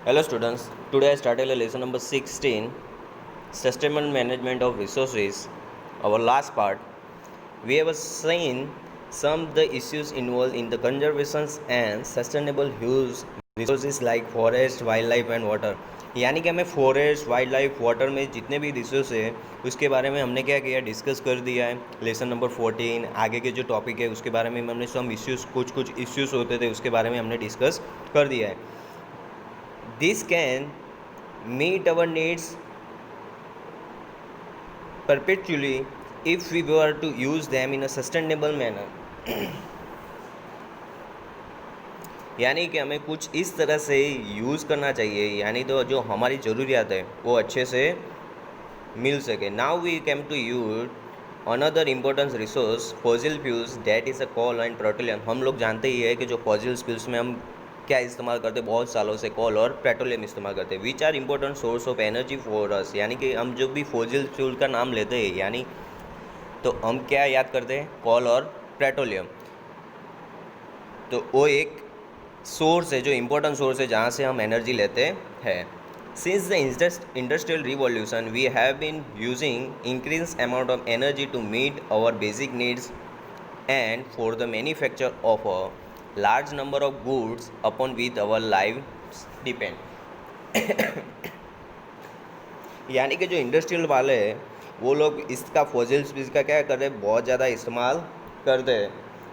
Hello students, today I started a lesson number 16, Sustainable Management of Resources. Our last part, we have seen some of the issues involved in the conservation and sustainable use resources like forest, wildlife and water. यानी कि हमें forest, wild life, water में जितने भी resource है उसके बारे में हमने क्या किया, डिस्कस कर दिया है। लेसन नंबर 14 आगे के जो टॉपिक है उसके बारे में हमने सम इश्यूज़ कुछ इश्यूज़ होते थे उसके बारे में हमने डिस्कस कर दिया है। This can meet our needs perpetually if we were to use them in a sustainable manner. यानी कि हमें कुछ इस तरह से यूज़ करना चाहिए, यानी तो जो हमारी ज़रूरियात है वो अच्छे से मिल सके. Now we came to use another important resource fossil fuels, that is a coal and petroleum. हम लोग जानते ही है कि जो फॉसिल फ्यूल्स में हम क्या इस्तेमाल करते हैं, बहुत सालों से कोल और पेट्रोलियम इस्तेमाल करते हैं. Which are important source of energy for us. यानी कि हम जब भी फॉसिल फ्यूल का नाम लेते हैं यानी तो हम क्या याद करते हैं, कोल और पेट्रोलियम. तो वो एक सोर्स है, जो इम्पोर्टेंट सोर्स है जहाँ से हम एनर्जी लेते हैं. Since the industrial revolution, we have been using increased amount of energy to meet our basic needs and for the manufacture of a large number of goods upon which our lives depend. यानी कि जो industrial वाले हैं वो लोग इसका fossil fuels का क्या करते हैं, बहुत ज़्यादा इस्तेमाल करते हैं.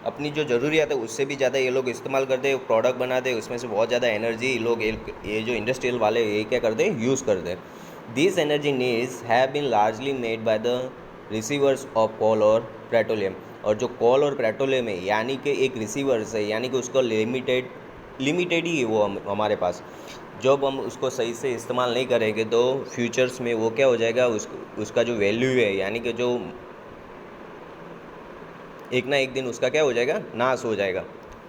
अपनी जो ज़रूरियात है उससे भी ज़्यादा ये लोग इस्तेमाल करते हैं, प्रोडक्ट बनाते हैं, उसमें से बहुत ज़्यादा एनर्जी लोग ये जो इंडस्ट्रियल वाले ये क्या करते हैं, यूज़ करते हैं. This energy needs have been largely made by the receivers of coal और पेट्रोलियम. और जो कोल और पेट्रोलियम है यानी कि एक रिसीवर्स है, यानी कि उसको लिमिटेड ही है वो हमारे पास. जब हम उसको सही से इस्तेमाल नहीं करेंगे तो फ्यूचर्स में वो क्या हो जाएगा, उसका जो वैल्यू है यानी कि जो एक ना एक दिन उसका क्या हो जाएगा, नाश हो जाएगा,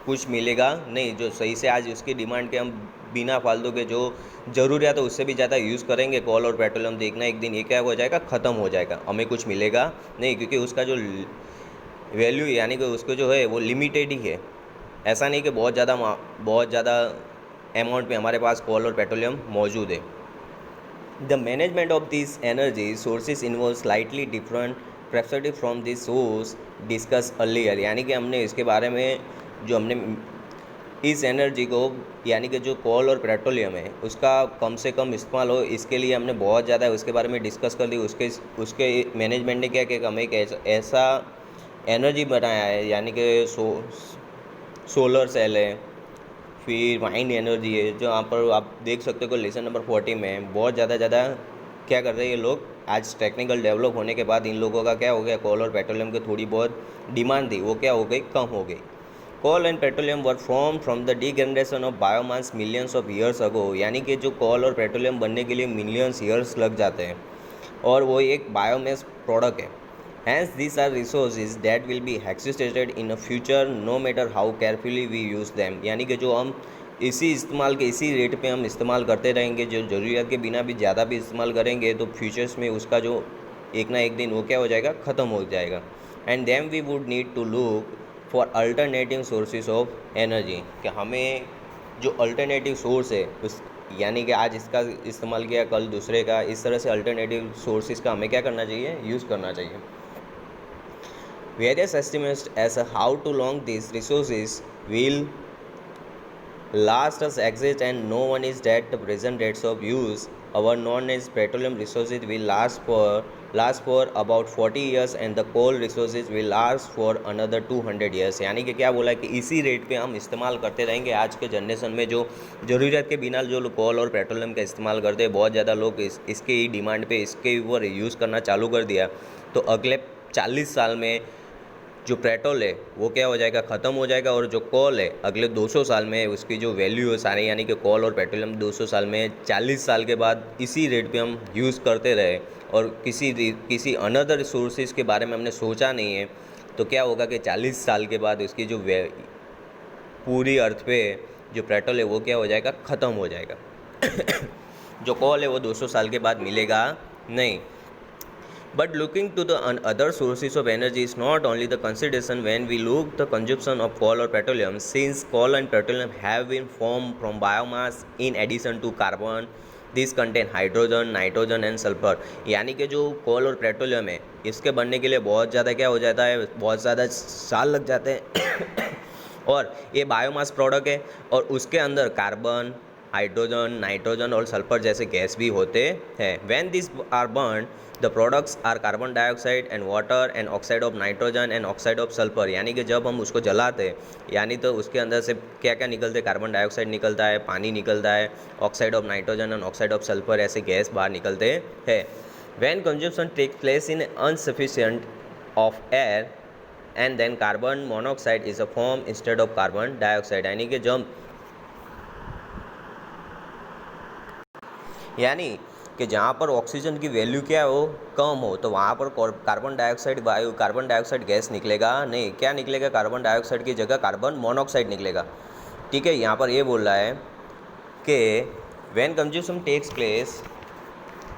कुछ मिलेगा नहीं. जो सही से आज उसकी डिमांड के हम बिना फालतू के जो ज़रूरियात है उससे भी ज़्यादा यूज़ करेंगे कोल और पेट्रोलियम, तो एक ना एक दिन ये क्या हो जाएगा, ख़त्म हो जाएगा, हमें कुछ मिलेगा नहीं, क्योंकि उसका जो वैल्यू यानी कि उसको जो है वो लिमिटेड ही है. ऐसा नहीं कि बहुत ज़्यादा अमाउंट में हमारे पास कोल और पेट्रोलियम मौजूद है. The management of this energy sources involve slightly different perspective from this source discuss earlier. यानी कि हमने इसके बारे में जो हमने इस एनर्जी को यानी कि जो कोल और पेट्रोलियम है उसका कम से कम इस्तेमाल हो, इसके लिए हमने बहुत ज़्यादा उसके बारे में डिस्कस कर दी. उसके मैनेजमेंट ने क्या किया, हमें एक ऐसा एनर्जी बनाया है, यानी कि सोलर सेल है, फिर वाइंड एनर्जी है, जो यहाँ पर आप देख सकते हो लेसन नंबर 40 में बहुत ज़्यादा क्या कर रहे हैं ये लोग. आज टेक्निकल डेवलप होने के बाद इन लोगों का क्या हो गया, कोल और पेट्रोलियम की थोड़ी बहुत डिमांड थी वो क्या हो गई, कम हो गई. Coal and petroleum were from the degradation of biomass millions of years ago. यानी कि जो कोल और पेट्रोलियम बनने के लिए मिलियंस ईयर्स लग जाते हैं और वो एक बायोमास प्रोडक्ट है. Hence, these are resources that will be extracted in a future no matter how carefully we use them. यानी कि जो हम इसी रेट पे हम इस्तेमाल करते रहेंगे, जो ज़रूरियात के बिना भी ज़्यादा भी इस्तेमाल करेंगे तो फ्यूचर्स में उसका जो एक ना एक दिन वो क्या हो जाएगा, ख़त्म हो जाएगा. And then we would need to look for alternative sources of energy. कि हमें जो अल्टरनेटिव सोर्स है उस यानी कि आज इसका इस्तेमाल किया कल दूसरे का, इस तरह से अल्टरनेटिव सोर्सेज का हमें क्या करना चाहिए, यूज़ करना चाहिए. Various estimates as to how too long these resources will last us exist, and no one is that the present rates of use our non-as petroleum resources will last for about 40 years and the coal resources will last for another 200 years. यानी कि क्या बोला कि इसी rate पे हम इस्तेमाल करते रहेंगे. आज के जनरेशन में जो ज़रूरत के बिना जो लोग कोल और पेट्रोलियम का इस्तेमाल करते हैं, बहुत ज़्यादा लोग इसके ही डिमांड पे इसके ऊपर यूज़ करना चालू कर दिया, तो अगले 40 साल में जो पेट्रोल है वो क्या हो जाएगा, ख़त्म हो जाएगा. और जो कोल है अगले 200 साल में उसकी जो वैल्यू है सारे, यानी कि कोल और पेट्रोलियम 200 साल में 40 साल के बाद इसी रेट पे हम यूज़ करते रहे और किसी अनदर सोर्सेज के बारे में हमने सोचा नहीं है, तो क्या होगा कि 40 साल के बाद उसकी जो पूरी अर्थ पे जो पेट्रोल है वो क्या हो जाएगा, ख़त्म हो जाएगा. जो कोल है वो 200 साल के बाद मिलेगा नहीं. But looking to the other sources of energy is not only the consideration when we look the consumption of coal or petroleum, since coal and petroleum have been formed from biomass in addition to carbon. These contain hydrogen, nitrogen and sulphur. यानी कि जो कोल और petroleum है, इसके बनने के लिए बहुत ज़्यादा क्या हो जाता है, बहुत ज़्यादा साल लग जाते हैं और ये बायोमास प्रोडक्ट है और उसके अंदर कार्बन, हाइड्रोजन, नाइट्रोजन और सल्फर जैसे गैस भी होते हैं। When this are burn the products are carbon dioxide and water and oxide of nitrogen and oxide of sulphur. यानी कि जब हम उसको जलाते हैं यानी तो उसके अंदर से क्या क्या निकलते हैं, कार्बन डाइऑक्साइड निकलता है, पानी निकलता है, oxide of nitrogen and oxide of sulphur ऐसे गैस बाहर निकलते हैं। When consumption take place in insufficient of air and then carbon monoxide is a form instead of carbon dioxide. यानी कि जहाँ पर ऑक्सीजन की वैल्यू क्या हो, कम हो, तो वहाँ पर कार्बन डाइऑक्साइड गैस निकलेगा नहीं। क्या निकलेगा, कार्बन डाइऑक्साइड की जगह कार्बन मोनोऑक्साइड निकलेगा। ठीक है, यहाँ पर ये बोल रहा है कि when consumption takes place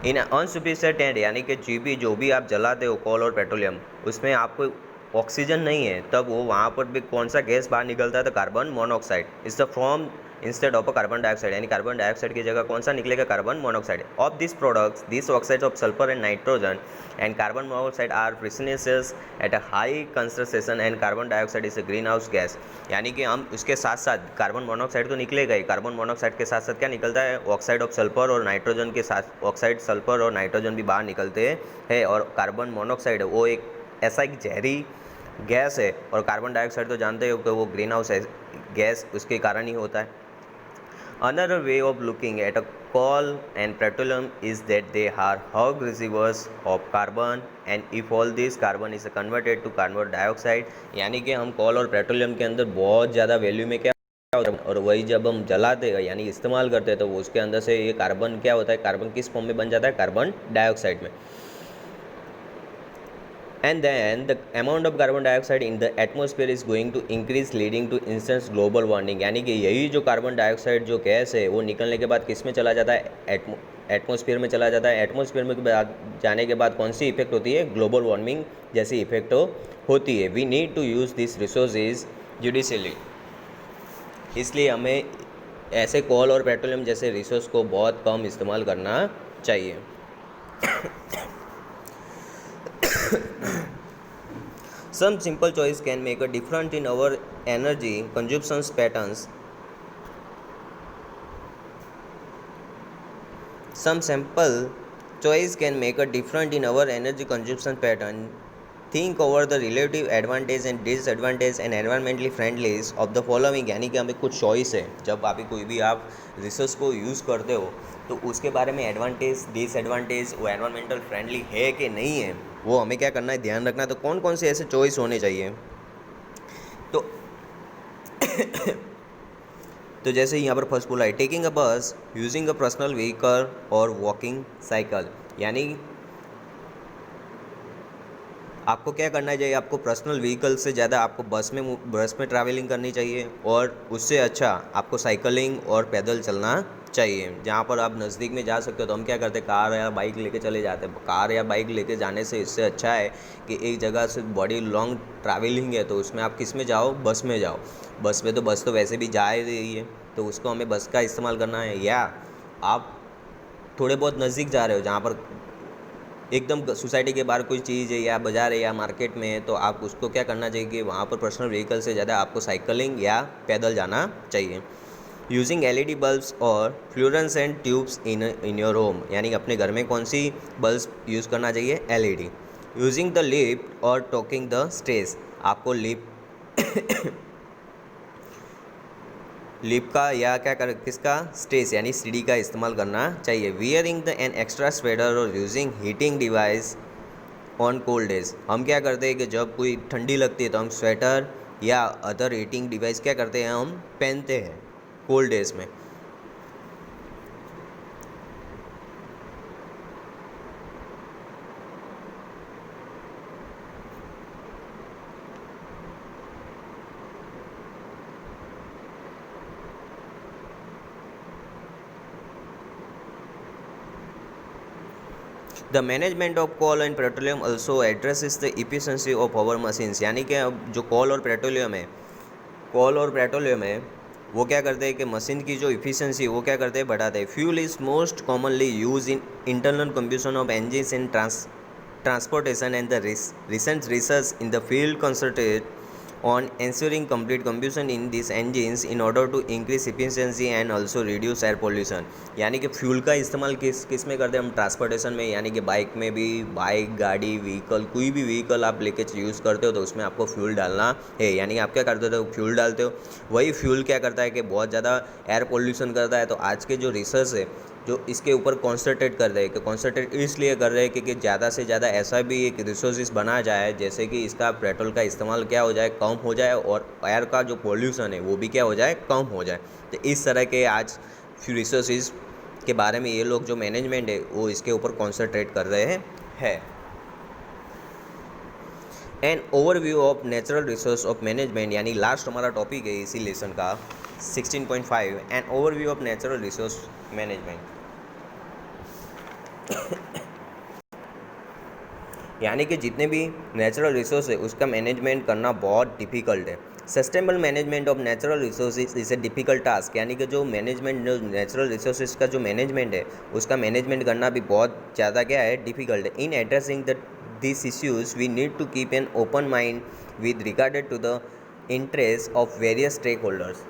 in insufficient and, यानी कि जो भी आप जलाते हो कोल और पेट्रोलियम, उसमें आपको ऑक्सीजन नहीं है, तब वो वहाँ पर भी कौन सा गैस बाहर निकलता है, तो carbon monoxide is the form instead of a carbon dioxide. यानी कार्बन डाइऑक्साइड की जगह कौन सा निकलेगा, carbon monoxide. Of this products this oxides of sulphur and nitrogen and carbon monoxide are poisonous at a high concentration and carbon dioxide is a greenhouse gas. यानी कि हम उसके साथ साथ कार्बन मोनोऑक्साइड तो निकलेगा ही, कार्बन मोनोऑक्साइड के साथ साथ क्या निकलता है, ऑक्साइड ऑफ सल्फर और नाइट्रोजन के साथ ऑक्साइड सल्फर और नाइट्रोजन भी बाहर निकलते हैं। और कार्बन मोनोऑक्साइड वो एक ऐसा एक जहरी गैस है और कार्बन डाइऑक्साइड तो जानते हो कि वो ग्रीन हाउस गैस उसके कारण ही होता है। Another way of looking at a coal and petroleum is that they are hog reservoirs of carbon and if all this carbon is converted to carbon dioxide, यानी कि हम कोल और पेट्रोलियम के अंदर बहुत ज़्यादा वैल्यू में क्या होता है और वही जब हम जलाते हैं यानी इस्तेमाल करते हैं तो उसके अंदर से ये कार्बन क्या होता है, कार्बन किस फॉर्म में बन जाता है, कार्बन डाइऑक्साइड में। And then the amount of carbon dioxide in the atmosphere is going to increase leading to instant global warming। यानी कि यही जो कार्बन डाइऑक्साइड जो गैस है वो निकलने के बाद किस में चला जाता है, एटमॉस्फेयर में चला जाता है। एटमॉस्फेयर में जाने के बाद कौन सी इफेक्ट होती है, ग्लोबल वार्मिंग जैसी इफेक्ट होती है। We need to use this resources judiciously. इसलिए हमें ऐसे कोल और पेट्रोलियम जैसे रिसोर्स को बहुत कम इस्तेमाल करना चाहिए। Some simple choice can make a difference in our energy consumption patterns. Some simple choice can make a difference in our energy consumption pattern. Think over the relative advantage and disadvantage and environmentally friendlies of the following। यानी कि हमें कुछ choice है, जब आप कोई भी आप रिसोर्स को यूज़ करते हो तो उसके बारे में एडवांटेज डिसएडवांटेज वो एनवायरमेंटल फ्रेंडली है कि नहीं है वो हमें क्या करना है, ध्यान रखना है। तो कौन कौन से ऐसे चॉइस होने चाहिए, तो तो जैसे यहाँ पर फर्स्ट बोला है टेकिंग अ बस, यूजिंग अ पर्सनल व्हीकल और वॉकिंग साइकिल। यानी आपको क्या करना चाहिए, आपको पर्सनल व्हीकल से ज़्यादा आपको बस में ट्रैवलिंग करनी चाहिए और उससे अच्छा आपको साइकिलिंग और पैदल चलना चाहिए। जहाँ पर आप नज़दीक में जा सकते हो तो हम क्या करते हैं, कार या बाइक लेके चले जाते हैं। कार या बाइक लेके जाने से इससे अच्छा है कि एक जगह से बड़ी लॉन्ग ट्रैवलिंग है तो उसमें आप किस में जाओ, बस में जाओ। बस तो वैसे भी जा ही रही है तो उसको हमें बस का इस्तेमाल करना है। या आप थोड़े बहुत नज़दीक जा रहे हो जहाँ पर एकदम सोसाइटी के बाहर कोई चीज़ है या बाज़ार है या मार्केट में है तो आप उसको क्या करना चाहिए कि वहाँ पर पर्सनल व्हीकल से ज़्यादा आपको साइकिलिंग या पैदल जाना चाहिए। यूजिंग एलईडी बल्ब्स और fluorescent tubes in your home. यानी अपने घर में कौन सी बल्ब यूज़ करना चाहिए, एलईडी। यूजिंग द लिफ्ट और टॉकिंग द स्टेज। आपको लिप का या क्या कर किसका, स्टेज यानी सीढ़ी का इस्तेमाल करना चाहिए। Wearing the an extra sweater और using heating device on cold days. हम क्या करते हैं कि जब कोई ठंडी लगती है तो हम स्वेटर या अदर हीटिंग डिवाइस क्या करते हैं, हम पहनते हैं कोल्ड डेज में। The management of coal and petroleum also addresses the efficiency of our machines, यानी कि अब जो कोल और पेट्रोलियम है वो क्या करते हैं कि मशीन की जो इफिशिएंसी वो क्या करते हैं, बढ़ाते हैं। Fuel is most commonly use in internal combustion of engines in transportation, and the recent research in the field concentrated on ensuring complete combustion in these engines in order to increase efficiency and also reduce air pollution। यानी कि fuel का इस्तेमाल किस में करते हैं हम, transportation में, यानी कि बाइक में भी, बाइक, गाड़ी, व्हीकल, कोई भी व्हीकल आप लेके यूज़ करते हो तो उसमें आपको फ्यूल डालना है। यानी कि आप क्या करते हो, फ्यूल डालते हो। वही फ्यूल क्या करता है कि बहुत ज़्यादा एयर पोल्यूशन करता है। तो आज के जो रिसर्च है जो इसके ऊपर कॉन्सेंट्रेट कर रहे हैं, कि कॉन्सेंट्रेट इसलिए कर रहे हैं क्योंकि ज़्यादा से ज़्यादा ऐसा भी एक रिसोर्सेज बना जाए जैसे कि इसका पेट्रोल का इस्तेमाल क्या हो जाए, कम हो जाए, और एयर का जो पोल्यूशन है वो भी क्या हो जाए, कम हो जाए। तो इस तरह के आज रिसोर्सेज के बारे में ये लोग जो मैनेजमेंट है वो इसके ऊपर कॉन्सेंट्रेट कर रहे हैं। An overview of natural resource of management, यानी लास्ट हमारा टॉपिक है इसी लेसन का 16.5, an overview of natural resource management. यानी कि जितने भी नेचुरल रिसोर्स है उसका मैनेजमेंट करना बहुत डिफ़िकल्ट है। Sustainable management of natural resources is a difficult task, यानी कि जो मैनेजमेंट, जो नेचुरल रिसोर्सेज का जो मैनेजमेंट है उसका मैनेजमेंट करना भी बहुत ज़्यादा क्या है, डिफ़िकल्ट है। In addressing this issues we need to keep an open mind with regarded to the interest of various stakeholders.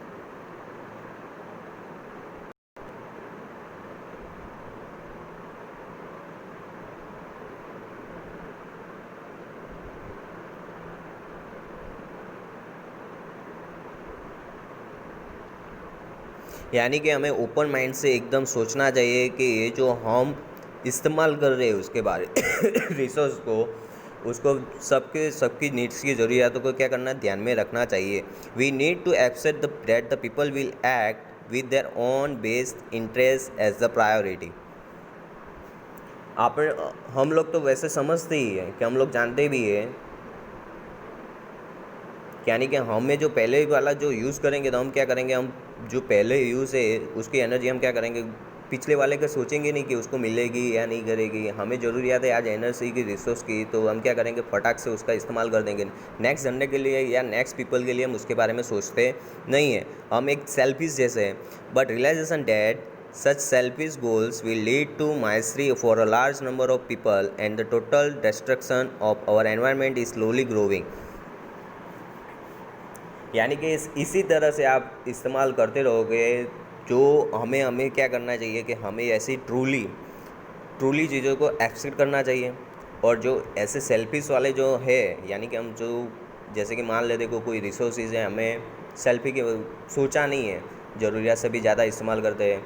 यानी कि हमें ओपन माइंड से एकदम सोचना चाहिए कि ये जो हम इस्तेमाल कर रहे हैं उसके बारे रिसोर्स को, उसको सबकी नीड्स की ज़रूरियातों को क्या करना, ध्यान में रखना चाहिए। We need to accept that the people will act with their own based interest as the priority. आप हम लोग तो वैसे समझते ही हैं कि हम लोग जानते भी हैं, यानी कि हमें जो पहले वाला जो यूज़ करेंगे तो हम क्या करेंगे, हम जो पहले यूज़ है उसकी एनर्जी हम क्या करेंगे, पिछले वाले का सोचेंगे नहीं कि उसको मिलेगी या नहीं करेगी। हमें ज़रूरियात है आज एनर्जी की, रिसोर्स की, तो हम क्या करेंगे, फटाक से उसका इस्तेमाल कर देंगे। नेक्स्ट जनरे के लिए या नेक्स्ट पीपल के लिए हम उसके बारे में सोचते नहीं हैं। हम एक सेल्फिश जैसे हैं। But realisation that such selfish goals will lead to misery for a large number of people and the total destruction of our environment is slowly growing। यानी कि इसी तरह से आप इस्तेमाल करते रहोगे। जो हमें क्या करना चाहिए कि हमें ऐसी ट्रूली चीज़ों को एक्सेप्ट करना चाहिए। और जो ऐसे सेल्फिश वाले जो है, यानी कि हम जो जैसे कि मान लेते कोई रिसोर्सेज है, हमें सेल्फी के सोचा नहीं है, ज़रूरियात से भी ज़्यादा इस्तेमाल करते हैं,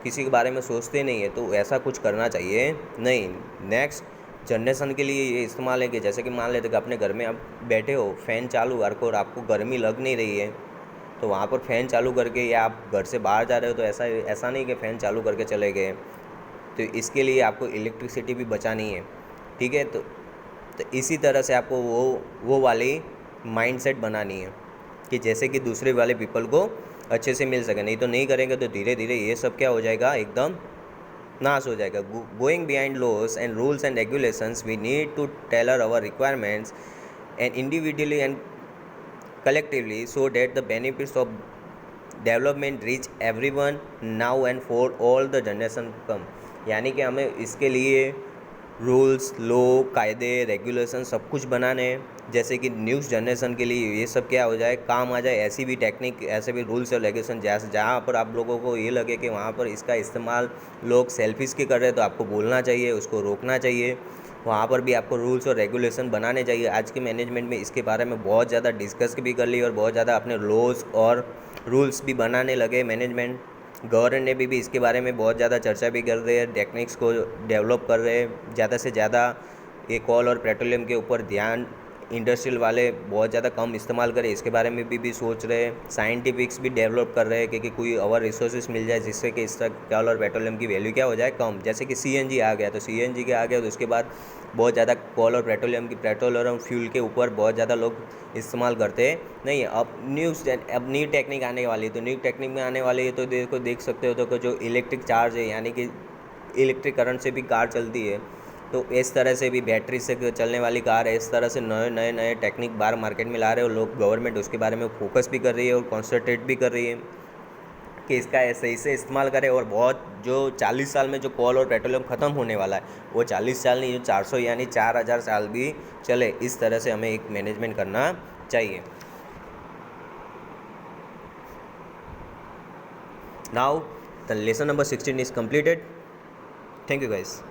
किसी के बारे में सोचते नहीं है, तो ऐसा कुछ करना चाहिए नहीं। नेक्स्ट जनरेशन के लिए ये इस्तेमाल है कि जैसे कि मान लेते कि अपने घर में आप बैठे हो, फ़ैन चालू और आपको गर्मी लग नहीं रही है, तो वहाँ पर फ़ैन चालू करके, या आप घर से बाहर जा रहे हो तो ऐसा नहीं कि फ़ैन चालू करके चले गए, तो इसके लिए आपको इलेक्ट्रिसिटी भी बचानी है। ठीक है, तो इसी तरह से आपको वो वाली माइंडसेट बनानी है कि जैसे कि दूसरे वाले पीपल को अच्छे से मिल सके। नहीं तो नहीं करेंगे तो धीरे धीरे ये सब क्या हो जाएगा, एकदम नाश हो जाएगा। Going behind laws and rules and regulations we need to tailor our requirements and individually and collectively so that the benefits of development reach everyone now and for all the generation come। यानी कि हमें इसके लिए rules, law, कायदे, regulation सब कुछ बनाने हैं, जैसे कि न्यूज़ जनरेशन के लिए ये सब क्या हो जाए, काम आ जाए। ऐसी भी टेक्निक, ऐसे भी रूल्स और रेगुलेशन जहाँ पर आप लोगों को ये लगे कि वहाँ पर इसका इस्तेमाल लोग सेल्फिश के कर रहे हैं, तो आपको बोलना चाहिए, उसको रोकना चाहिए। वहाँ पर भी आपको रूल्स और रेगुलेशन बनाने चाहिए। आज के मैनेजमेंट में इसके बारे में बहुत ज़्यादा डिस्कस भी कर ली और बहुत ज़्यादा अपने लॉज और रूल्स भी बनाने लगे मैनेजमेंट। गवर्नमेंट ने भी इसके बारे में बहुत ज़्यादा चर्चा भी कर रहे हैं, टेक्निक्स को डेवलप कर रहे हैं। ज़्यादा से ज़्यादा ये कोल और पेट्रोलियम के ऊपर ध्यान इंडस्ट्रियल वाले बहुत ज़्यादा कम इस्तेमाल करें, इसके बारे में भी सोच रहे हैं। साइंटिफिक्स भी डेवलप कर रहे हैं कि कोई और रिसोर्सेज मिल जाए जिससे कि इसका कोल और पेट्रोलियम की वैल्यू क्या हो जाए, कम। जैसे कि सीएनजी आ गया, तो सीएनजी के आ गया तो उसके बाद बहुत ज़्यादा कोल और पेट्रोलियम की, पेट्रोल और फ्यूल के ऊपर बहुत ज़्यादा लोग इस्तेमाल करते हैं नहीं। अब न्यू टेक्निक आने वाली है, तो न्यू टेक्निक में आने वाली है तो देख सकते हो तो जो इलेक्ट्रिक चार्ज है, यानी कि इलेक्ट्रिक करंट से भी कार चलती है, तो इस तरह से भी बैटरी से चलने वाली कार है, इस तरह से नए नए टेक्निक बाहर मार्केट में ला रहे हो लोग। गवर्नमेंट उसके बारे में फोकस भी कर रही है और कॉन्सनट्रेट भी कर रही है कि इसका सही से इस्तेमाल करें। और बहुत जो 40 साल में जो कोल और पेट्रोलियम ख़त्म होने वाला है, वो 40 साल नहीं, जो 400 यानी 4000 साल भी चले, इस तरह से हमें एक मैनेजमेंट करना चाहिए। Now the lesson number 16 is completed. Thank you guys.